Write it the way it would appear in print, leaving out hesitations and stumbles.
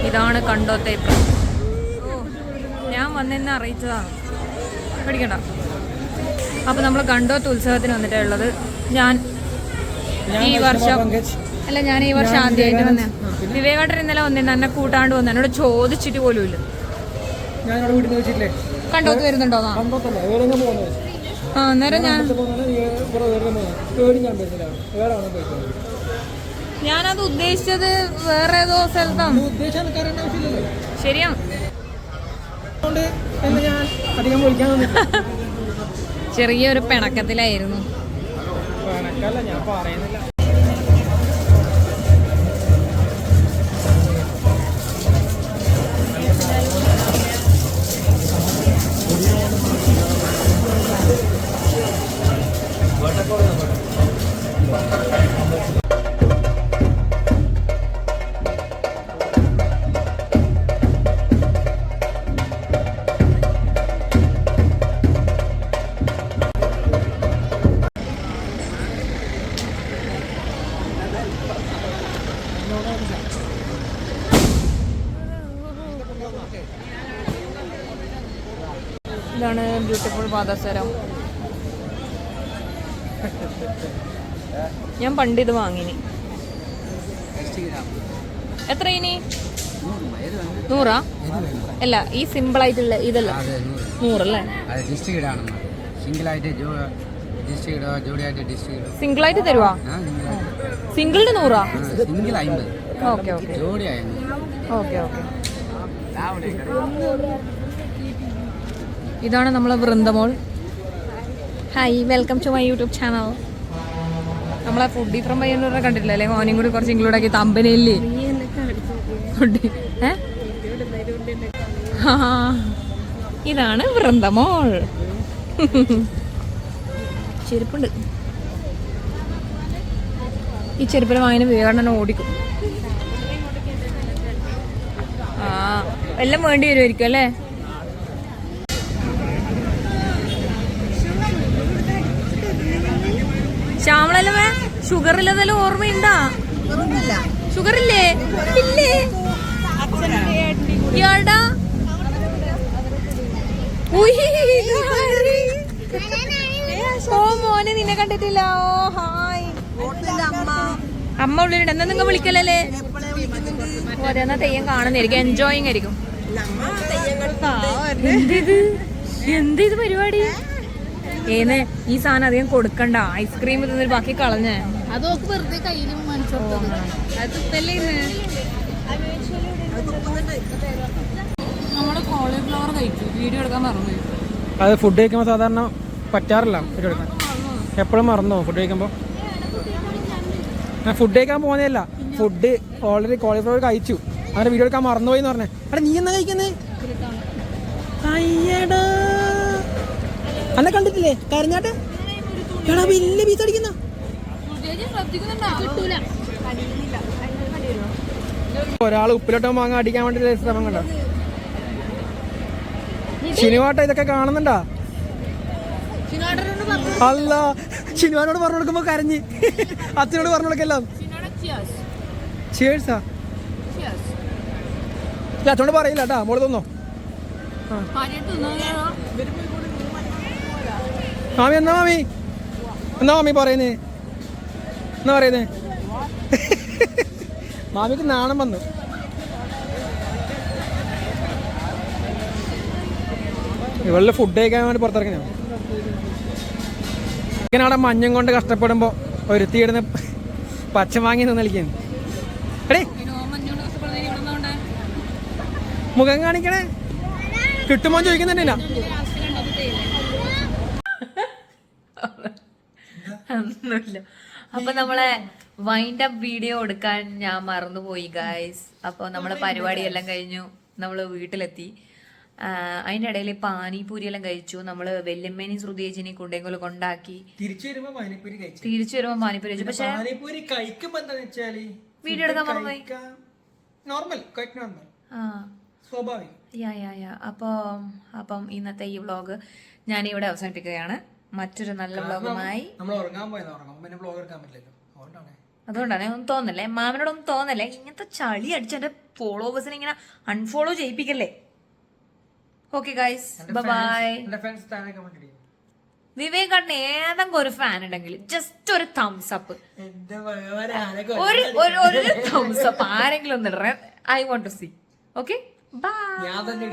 ഇതാണ് കണ്ടോത്തെ. ഓ, ഞാൻ വന്നെന്നെ അറിയിച്ചതാണ്, പഠിക്കണ്ട. അപ്പോൾ നമ്മൾ കണ്ടോത്ത് ഉത്സവത്തിന് വന്നിട്ടുള്ളത്. ഞാൻ ഈ വർഷം ആദ്യമായിട്ട് വന്ന. വിവേകാട്ടൻ ഇന്നലെ വന്നിട്ട് എന്നെ കൂട്ടാണ്ട് വന്നു, എന്നോട് ചോദിച്ചിട്ട് പോലും ഇല്ല. കണ്ടോത്ത് വരുന്നുണ്ടോ? അന്നേരം ഞാനത് ഉദ്ദേശിച്ചത് വേറെ ഏതോ സ്ഥലത്താണ്. ശരിയാണ്. ചെറിയൊരു പിണക്കത്തിലായിരുന്നു. ഇതാണ് ബ്യൂട്ടിഫുൾ പാദസരം. ഞാൻ പണ്ട് ഇത് വാങ്ങിനി. എത്ര ഇനി? 100? അല്ല, ഈ സിമ്പിൾ ആയിട്ടുള്ള ഇതല്ല 100 അല്ലേ? സിംഗിൾ ആയിട്ട് തരുവാ? സിംഗിളിന് 100? Okay okay okay okay. ഇതാണ് നമ്മളെ Vrindamol. Hi, welcome to my YouTube channel. നമ്മളെ ഫുഡി ഫ്രം പയ്യന്നൂരിനെ കണ്ടിട്ടില്ല അല്ലേ? മോനും കൂടി കുറച്ച് ഇൻക്ലൂഡ് ആക്കി തമ്പനയില്ലേ? ഇതാണ് വൃന്ദമോൾ. ചെരുപ്പുണ്ട്. ഈ ചെരുപ്പിന് വാങ്ങിന് വിവേകണ്ണനെ ഓടിക്കും. എല്ലാം വേണ്ടി വരുമായിരിക്കും അല്ലേ? ശ്യാമളല്ലേ, ഷുഗർ ഇല്ലെന്നെല്ലാം ഓർമ്മയുണ്ടാ? ഷുഗർ ഇല്ലേ? ഇല്ലേ? ഇയാളുടെ ഓ മോനെ, നിന്നെ കണ്ടിട്ടില്ല. ഓ ഹായ്. അമ്മ ഉള്ളിലുണ്ട്. എന്നാ നിങ്ങൾ വിളിക്കലല്ലേ? ഓരോ തെയ്യം കാണുന്നതായിരിക്കും, എൻജോയിങ് ആയിരിക്കും. എന്ത് പരിപാടി? ഏന്ന് ഈ സാധനം അധികം കൊടുക്കണ്ട. ഐസ്ക്രീം തിന്നിട്ട് ബാക്കി കളഞ്ഞേ. അതൊക്കെ വെറുതെ കയ്യിലും നമ്മള് കോളിഫ്ലവർ കഴിക്കും. വീഡിയോ എടുക്കാൻ മറന്നു. അത് ഫുഡ് കഴിക്കുമ്പോൾ സാധാരണ പറ്റാറില്ല വീഡിയോ എടുക്കാൻ. എപ്പോഴും മറന്നോ ഫുഡ് കഴിക്കുമ്പോൾ? ഫുഡ് കഴിക്കാൻ പോകുന്നതല്ല, ഫുഡ് ഓൾറെഡി കോളിഫ്ലവർ കഴിച്ചു, അങ്ങനെ വീഡിയോ എടുക്കാൻ മറന്നുപോയി എന്ന് പറഞ്ഞേ. എടാ നീ എന്നാ കഴിക്കുന്നേ? അയ്യടാ, അന്നെ കണ്ടിട്ടില്ലേ കരഞ്ഞാട്ട്? എടാ വലിയ പീസ് അടിക്കുന്ന. ഒരാൾ ഉപ്പിലോട്ടോ വാങ്ങാൻ അടിക്കാൻ വേണ്ടി ശ്രമം കണ്ടോ? ശിനുവാട്ട ഇതൊക്കെ കാണുന്നുണ്ടാ? അല്ല, ശിനുവാനോട് പറഞ്ഞു കൊടുക്കുമ്പോ കരഞ്ഞ്, അച്ഛനോട് പറഞ്ഞു കൊടുക്കല്ലോ. ചേഴ്സാ അച്ഛനോട് പറയില്ല കേട്ടാ, മോള് തന്നോ. മാമി എന്നാ മാമി പറയുന്നേ? എന്നാ പറയുന്നേ? മാമിക്ക് നാണം വന്നു. ഇവളുടെ ഫുഡ് കഴിക്കാൻ വേണ്ടി പുറത്തിറങ്ങിയ ഇങ്ങനെ അവിടെ മഞ്ഞും കൊണ്ട് കഷ്ടപ്പെടുമ്പോ ഒരുത്തിയിടുന്ന പച്ച വാങ്ങി നിന്നളിക്കുന്നു. എടേ മുഖം കാണിക്കണേ, കിട്ടുമോ ചോദിക്കുന്നില്ല. ഒന്നുമില്ല. അപ്പൊ നമ്മളെ വൈൻഡ് അപ്പ് വീഡിയോ എടുക്കാൻ ഞാൻ മറന്നുപോയി ഗായ്സ്. അപ്പൊ നമ്മളെ പരിപാടിയെല്ലാം കഴിഞ്ഞു, നമ്മള് വീട്ടിലെത്തി. അതിന്റെ ഇടയിൽ പാനിപൂരി എല്ലാം കഴിച്ചു. നമ്മള് വെല്ലുമ്മേനി ശ്രുതിയേച്ചിനെ കൊണ്ടെങ്കിലും കൊണ്ടാക്കി തിരിച്ചു വരുമ്പോ പാനിപൂരി കഴിച്ചു. പക്ഷെ വീഡിയോ എടുക്കാൻ മറന്നുപോയി. അപ്പം ഇന്നത്തെ ഈ വ്ളോഗ് ഞാൻ ഇവിടെ അവസാനിപ്പിക്കുകയാണ്. മറ്റൊരു നല്ല വ്ളോഗുമായി അതുകൊണ്ടാണ് ഒന്നും തോന്നല്ലേ, മാമനോടൊന്നും തോന്നല്ലേ, ഇങ്ങനത്തെ ചളി അടിച്ച് എന്റെ ഫോളോവേഴ്സിനെ ഇങ്ങനെ അൺഫോളോ ചെയ്യിപ്പിക്കല്ലേ. Okay guys, bye. Vivek Kanna ഏതെങ്കിലും ഒരു ഫാൻ ഉണ്ടെങ്കിൽ ജസ്റ്റ് ഒരു തംസ് അപ്പ്, ഒരു തംസ് അപ്പ് ആരെങ്കിലും ഒന്ന് ഇടണേ. I want to see. Okay, bye. ഞാൻ തന്നെ